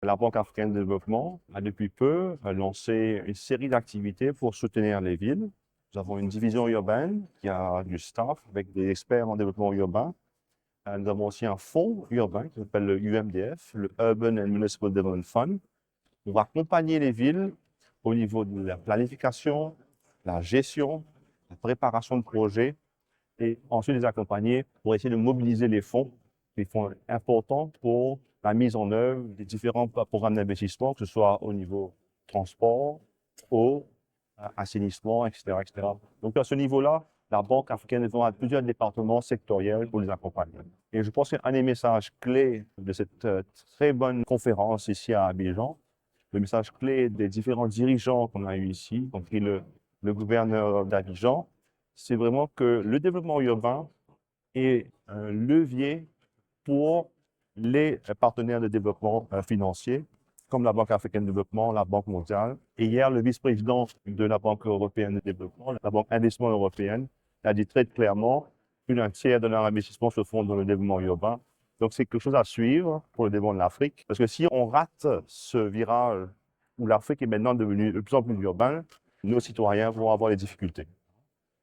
La Banque africaine de développement a depuis peu lancé une série d'activités pour soutenir les villes. Nous avons une division urbaine qui a du staff avec des experts en développement urbain. Nous avons aussi un fonds urbain qui s'appelle le UMDF, le Urban and Municipal Development Fund. On va accompagner les villes au niveau de la planification, la gestion, la préparation de projets et ensuite les accompagner pour essayer de mobiliser les fonds importants pour la mise en œuvre des différents programmes d'investissement, que ce soit au niveau transport, eau, assainissement, etc., etc. Donc, à ce niveau-là, la Banque africaine de développement a plusieurs départements sectoriels pour les accompagner. Et je pense qu'un des messages clés de cette très bonne conférence ici à Abidjan, le message clé des différents dirigeants qu'on a eu ici, y compris le gouverneur d'Abidjan, c'est vraiment que le développement urbain est un levier pour les partenaires de développement financier, comme la Banque africaine de développement, la Banque mondiale. Et hier, le vice-président de la Banque européenne de développement, la Banque investissement européenne, a dit très clairement plus d'un tiers de leur investissement se font dans le développement urbain. Donc, c'est quelque chose à suivre pour le développement de l'Afrique. Parce que si on rate ce virage où l'Afrique est maintenant devenue de plus en plus urbaine, nos citoyens vont avoir des difficultés.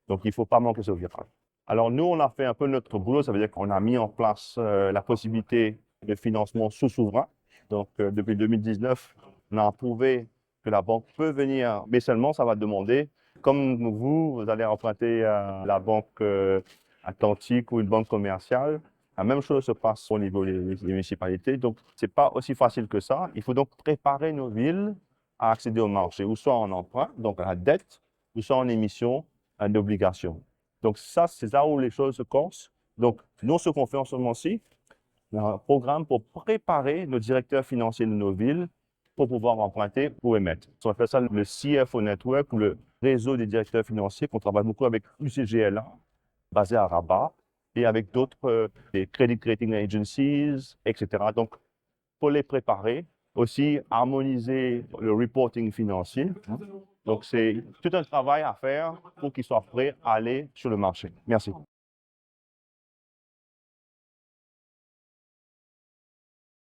Donc, il ne faut pas manquer ce virage. Alors, nous, on a fait un peu notre boulot. Ça veut dire qu'on a mis en place la possibilité de financement sous souverain. Donc, depuis 2019, on a approuvé que la banque peut venir, mais seulement ça va demander, comme vous allez emprunter à la banque atlantique ou une banque commerciale, la même chose se passe au niveau des municipalités. Donc, ce n'est pas aussi facile que ça. Il faut donc préparer nos villes à accéder au marché, ou soit en emprunt, donc à la dette, ou soit en émission d'obligations. Donc ça, c'est là où les choses se corsent. Donc, nous, ce qu'on fait en ce moment-ci, un programme pour préparer nos directeurs financiers de nos villes pour pouvoir emprunter pour émettre. On appelle ça le CFO Network ou le réseau des directeurs financiers qu'on travaille beaucoup avec UCGLA, basé à Rabat, et avec d'autres, des credit rating agencies, etc. Donc, pour les préparer, aussi harmoniser le reporting financier. Donc, c'est tout un travail à faire pour qu'ils soient prêts à aller sur le marché. Merci.